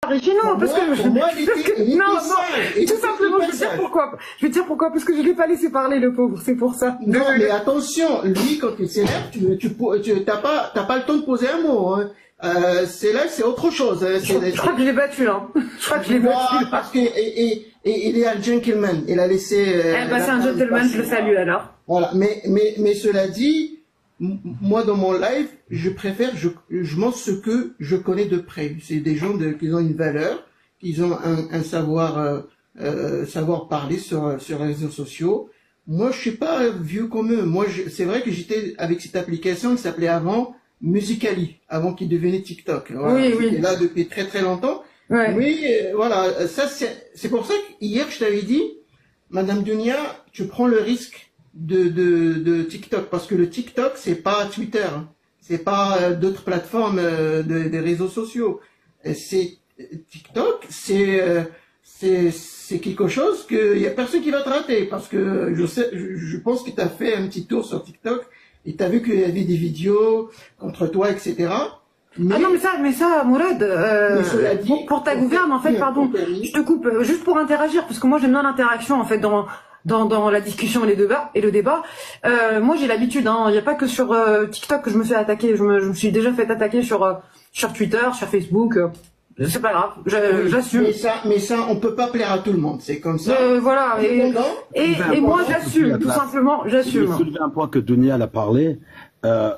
Regino, parce que pour moi, non, tout simplement, je vais te dire pourquoi. Je vais te dire pourquoi, parce que je l'ai pas laissé parler, le pauvre, c'est pour ça. Non, mais attention, lui, quand il s'énerve, t'as pas le temps de poser un mot, hein. C'est autre chose. Je crois que je l'ai battu, hein. Je crois que je l'ai battu. Parce que, il est un gentleman. Il a laissé, c'est un gentleman, je le salue, alors. Voilà. Mais cela dit, moi, dans mon live, je préfère, je montre ce que je connais de près. C'est des gens qui ont une valeur, qui ont un savoir parler sur les réseaux sociaux. Moi, je suis pas vieux comme eux. Moi, c'est vrai que j'étais avec cette application qui s'appelait avant Musical.ly, avant qu'il devenait TikTok. Voilà. Oui. J'étais là depuis très très longtemps. Ouais. Oui, voilà. Ça, c'est pour ça qu'hier, je t'avais dit, Madame Dunia, tu prends le risque de TikTok, parce que le TikTok, c'est pas Twitter, hein. C'est pas d'autres plateformes des réseaux sociaux. C'est TikTok, c'est quelque chose que y a personne qui va te rater, parce que je pense que tu as fait un petit tour sur TikTok et tu as vu qu'il y avait des vidéos contre toi, etc. Mais... Ah non, mais ça, Mourad, pour ta gouverne, en fait, pardon, je te coupe, juste pour interagir, parce que moi j'aime bien l'interaction, en fait, dans la discussion et le débat. Moi j'ai l'habitude, hein, il n'y a pas que sur TikTok que je me fais attaquer, je me suis déjà fait attaquer sur Twitter, sur Facebook. C'est pas grave, j'assume. Mais ça, on peut pas plaire à tout le monde, c'est comme ça. Voilà, et moi j'assume, tout simplement, j'assume. Je vais soulever un point que Dunia a parlé.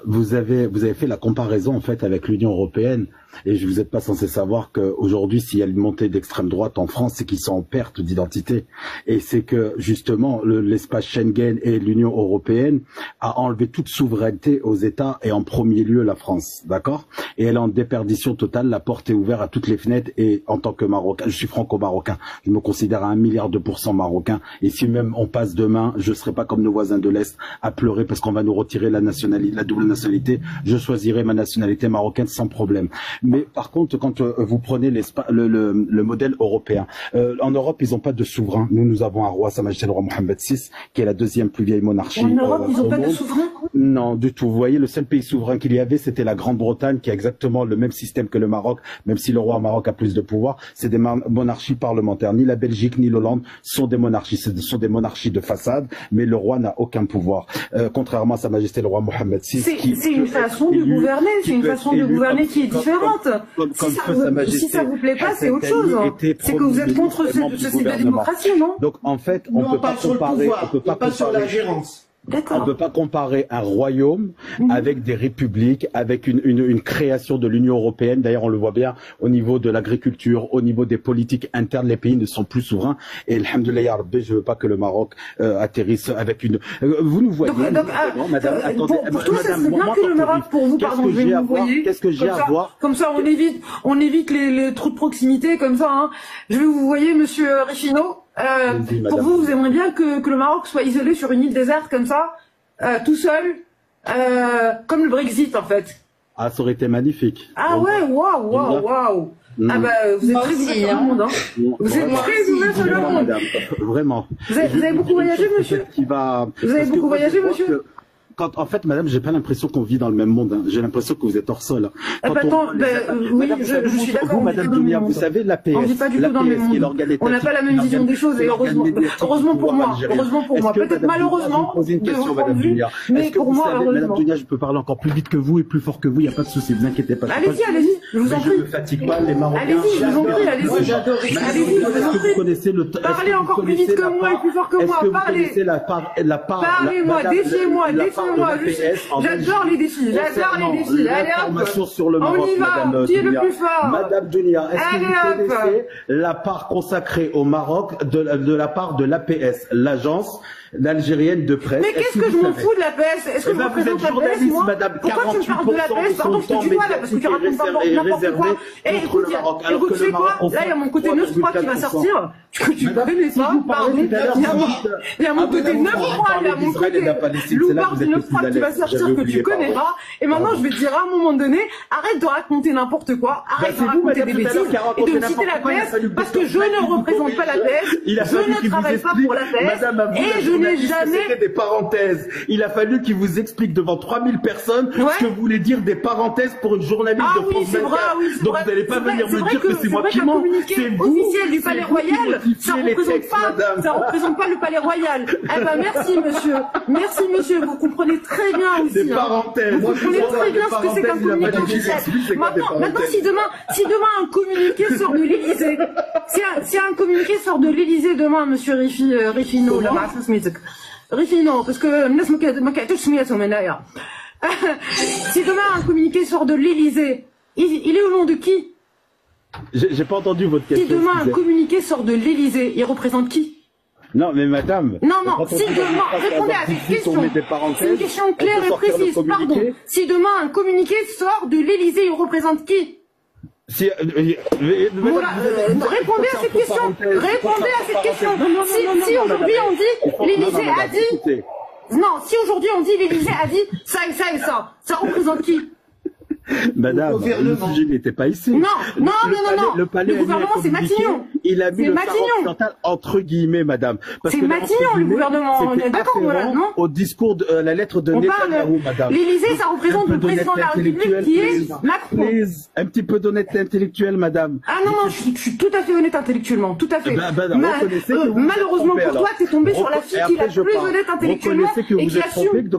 Vous avez fait la comparaison en fait avec l'Union européenne, et vous n'êtes pas censé savoir qu'aujourd'hui, s'il y a une montée d'extrême droite en France, c'est qu'ils sont en perte d'identité, et c'est que justement l'espace Schengen et l'Union européenne a enlevé toute souveraineté aux États, et en premier lieu la France, d'accord, et elle est en déperdition totale. La porte est ouverte à toutes les fenêtres, et en tant que Marocain, je suis franco-marocain, je me considère à 1 milliard de % marocain, et si même on passe demain, je ne serai pas comme nos voisins de l'Est à pleurer parce qu'on va nous retirer la nationalité, la double nationalité. Je choisirai ma nationalité marocaine sans problème. Mais par contre, quand vous prenez le modèle européen, en Europe, ils n'ont pas de souverain. Nous avons un roi, Sa Majesté le roi Mohammed VI, qui est la deuxième plus vieille monarchie. En Europe, ils n'ont pas de souverain? Non, du tout. Vous voyez, le seul pays souverain qu'il y avait, c'était la Grande-Bretagne, qui a exactement le même système que le Maroc, même si le roi au Maroc a plus de pouvoir. C'est des monarchies parlementaires. Ni la Belgique, ni l'Hollande sont des monarchies. Ce sont des monarchies de façade, mais le roi n'a aucun pouvoir. Contrairement à Sa Majesté le roi Mohammed VI. C'est une façon de gouverner, c'est une façon de gouverner qui est différente. Si ça vous plaît pas, c'est autre chose. C'est que vous êtes contre ce type de démocratie, non? Donc en fait, on ne peut pas comparer, pas sur la gérance. On ne peut pas comparer un royaume avec des républiques, avec une création de l'Union européenne. D'ailleurs, on le voit bien au niveau de l'agriculture, au niveau des politiques internes, les pays ne sont plus souverains. Et alhamdoulilah ya Rabbi, je veux pas que le Maroc atterrisse avec une... Vous nous voyez, madame, attendez, pour toi, ça serait bien que le Maroc, pour vous, pardon, je vais vous voyer. Qu'est-ce que j'ai à voir? Comme ça, on évite les trous de proximité, comme ça, hein. Je vais vous voyer, monsieur Regino. Pour vous, vous aimeriez bien que le Maroc soit isolé sur une île déserte comme ça, tout seul, comme le Brexit en fait. Ah, ça aurait été magnifique. Ah ouais, waouh. Ah bah vous êtes très ouvert sur le monde, hein. Vous êtes très ouvert sur le monde. Vraiment. Vous avez beaucoup voyagé, monsieur? Vous avez beaucoup voyagé, monsieur? En fait, madame, j'ai pas l'impression qu'on vit dans le même monde, hein. J'ai l'impression que vous êtes hors sol. Oui, je suis d'accord. Vous, madame Dunia, vous savez, l'APS, on vit pas du tout dans le même monde. On n'a pas la même vision des choses, et heureusement pour moi. Peut-être malheureusement, de vos points de vue, mais pour moi, heureusement. Madame Dunia, je peux parler encore plus vite que vous et plus fort que vous, il n'y a pas de souci, ne vous inquiétez pas. Allez-y, je vous en prie. Je ne fatigue pas les Marocains. Allez-y, je vous en prie, allez-y. Allez-y, je vous en prie. Vous connaissez le... Parlez encore plus vite que moi et plus fort que moi, parlez. Parlez-moi, défiez-moi. J'adore les défis, Allez hop, sur le Maroc, on y va, qui est le plus fort? Madame Dunia, est-ce que vous connaissez la part consacrée au Maroc de la part de l'APS, l'agence algérienne de presse? Mais qu'est-ce que je m'en fous de l'APS? Est-ce que je représente l'APS, moi? Pourquoi tu me parles de l'APS? Pardon, je te tutoie là, parce que tu racontes pas n'importe quoi. Eh, écoute, tu sais quoi? Là, il y a mon côté 9-3 qui va sortir, que tu connais pas, pardon. Il y a mon côté 9-3, il y a mon côté loupard du 9-3 qui va sortir que tu connais pas. Et maintenant, je vais te dire à un moment donné, arrête de raconter n'importe quoi, arrête de raconter des bêtises et de me citer l'APS, parce que je ne représente pas l'APS, je ne travaille pas pour l'APS, et je journaliste c'était des parenthèses. Il a fallu qu'il vous explique devant 3000 personnes ce que voulait dire des parenthèses pour une journaliste de France 24. Donc vous n'allez pas venir me dire que c'est moi qui mens. C'est vous. Officiel du Palais Royal, ça représente pas le Palais Royal. Eh ben merci monsieur. Merci monsieur, vous comprenez très bien aussi. Des parenthèses. Vous comprenez très bien ce que c'est qu'un communiqué officiel. Maintenant, si demain un communiqué sort de l'Élysée, si un communiqué sort de l'Élysée demain, monsieur Rifino, Rifino, parce que si demain un communiqué sort de l'Élysée, il est au nom de qui? J'ai pas entendu votre question. Si demain un communiqué sort de l'Élysée, il représente qui? Non, mais madame. Non, si demain, répondez à cette question. C'est une question claire et précise, pardon. Si demain un communiqué sort de l'Élysée, il représente qui? Répondez à cette question. Répondez à cette question. Si aujourd'hui on dit l'Élysée a dit. Non, si aujourd'hui on dit l'Élysée a dit ça et ça et ça représente qui? Madame, le sujet n'était pas ici. Non. Le gouvernement, c'est Matignon. Il a mis le phare occidental entre guillemets, madame. C'est Matignon, le gouvernement. On est d'accord, voilà, non? Au discours de la lettre de Netanyahou, madame. L'Élysée, ça représente le président de la République qui est Macron. Un petit peu d'honnêteté intellectuelle, madame. Ah non, je suis tout à fait honnête intellectuellement, tout à fait. Malheureusement pour toi, t'es tombé sur la fille qui est la plus honnête intellectuellement et qui assume tout,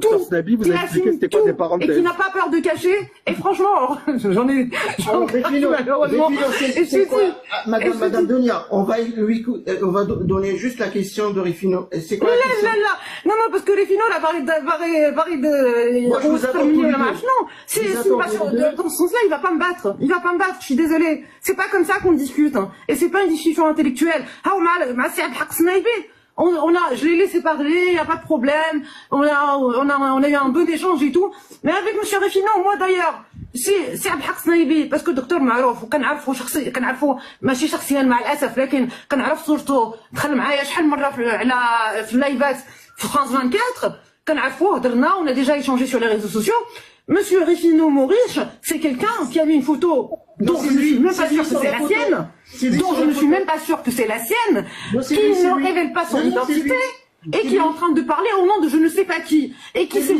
et qui n'a pas peur de cacher. Et franchement, malheureusement. Madame Dunia, on va donner juste la question de Rifino. C'est quoi la question? Non, parce que Rifino, il a parlé de... Moi, je vous attends tous les deux. Non, dans ce sens-là, il va pas me battre. Je suis désolée. C'est pas comme ça qu'on discute. Et c'est pas une discussion intellectuelle. Je l'ai laissé parler, il n'y a pas de problème. On a eu un bon échange et tout. Mais avec monsieur Rifino, moi d'ailleurs, سي عبد الحق صنايبي باسكو دكتور معروف وكنعرفو شخصيا كنعرفو ماشي شخصيا مع الاسف لكن كنعرف صورته دخل معايا شحال مره في اللايفات في فرانس 24 كنعرفوه هضرنا on a déjà échangé sur les réseaux sociaux. Monsieur Rifino Maurice, c'est quelqu'un qui a mis une photo dont je ne suis même pas sûr que c'est la sienne, qui ne révèle pas son identité et qui est en train de parler au nom de je ne sais pas qui, et qui se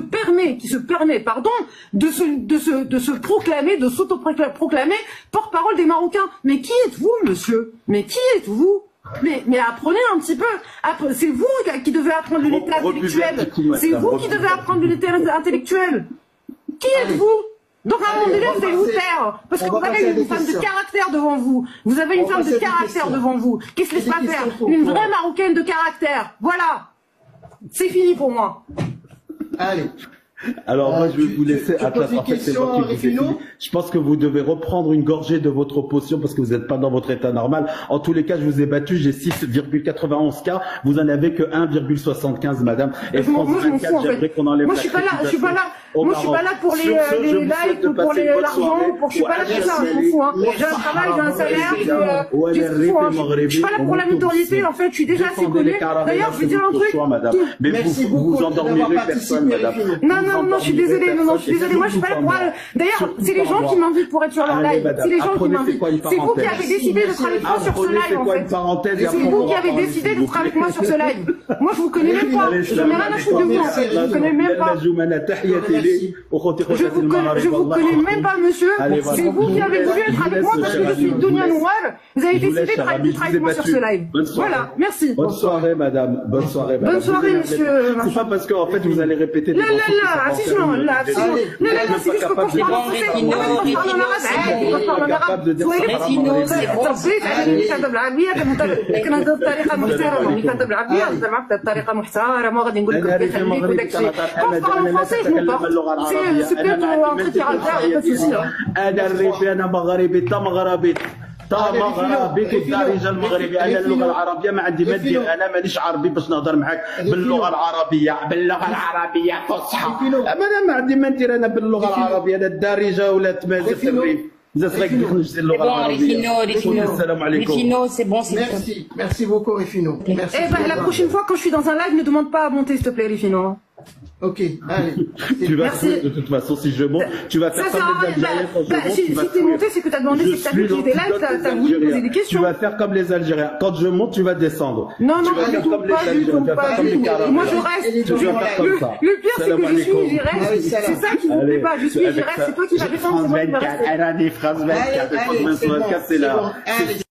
permet, de se proclamer, de s'autoproclamer porte-parole des Marocains. Mais qui êtes-vous, monsieur? Mais qui êtes-vous? Mais apprenez un petit peu. C'est vous qui devez apprendre l'unité intellectuelle. C'est vous qui devez apprendre l'unité intellectuelle. Qui êtes-vous? Donc à un moment donné, vous allez vous taire. Parce que vous avez une femme de caractère devant vous. Vous avez une femme de caractère devant vous. Qui se laisse pas faire. Une vraie Marocaine de caractère. Voilà. C'est fini pour moi. Allez. Alors moi je vais vous laisser à place. En fait, c'est moi qui vous ai fini. Je pense que vous devez reprendre une gorgée de votre opposition parce que vous n'êtes pas dans votre état normal. En tous les cas, je vous ai battu, j'ai 6,91 cas. Vous en avez que 1,75, madame. Et France 24, j'aimerais qu'on enlève. Moi je suis pas là. Je suis pas là pour les likes ou pour l'argent. Je suis pas là pour ça. Je m'en fous. J'ai un travail, j'ai un salaire. Je suis pas là pour la notoriété. En fait, je suis déjà assez connue. D'ailleurs, je vais dire un truc. Mais vous endormirez personne, madame. Non, je suis désolée. Moi, je suis pas là pour... D'ailleurs, c'est les gens qui m'invitent pour être sur leur live. C'est les gens qui m'invitent. C'est vous qui avez décidé d'être avec moi sur ce live, en fait. C'est vous qui avez décidé d'être avec moi sur ce live. Moi, je vous connais même pas. Je n'ai rien à foutre de vous. Je vous connais même pas. Je vous connais même pas, monsieur. C'est vous qui avez voulu être avec moi parce que je suis Dunia Nouar. Vous avez décidé d'être avec moi sur ce live. Voilà, merci. Bonne soirée, madame. Bonne soirée, monsieur. C'est pas parce qu'en fait, vous allez répéter des c'est juste que quand je parle en français, on parle en arabe. مغربي الدارجه المغربي انا اللغه العربيه ما عندي ما ندير انا مانيش عربي باش نهضر معاك باللغه العربيه فصحى انا ما عندي ما ندير انا باللغه العربيه لا الدارجه ولا تمازيغ في الريف Rifino, c'est bon, c'est Merci beaucoup, Rifino. La prochaine fois, quand je suis dans un live, ne demande pas à monter, s'il te plaît, Rifino. Ok, allez. Tu vas de toute façon, si je monte, tu vas faire comme les Algériens quand je monte. Si t'es monté, c'est que t'as demandé, c'est que t'as vu que j'étais live, t'as voulu poser des questions. Tu vas faire comme les Algériens. Quand je monte, tu vas descendre. Non, non, pas du tout, pas du tout, pas du tout. Moi, je reste. Tu vas faire comme ça. Le pire, c'est que je suis, j'y reste. C'est ça qui ne me plaît pas. Je suis, j'y reste. C'est toi qui vas défendre, c'est moi qui vais rester. France 24, c'est là.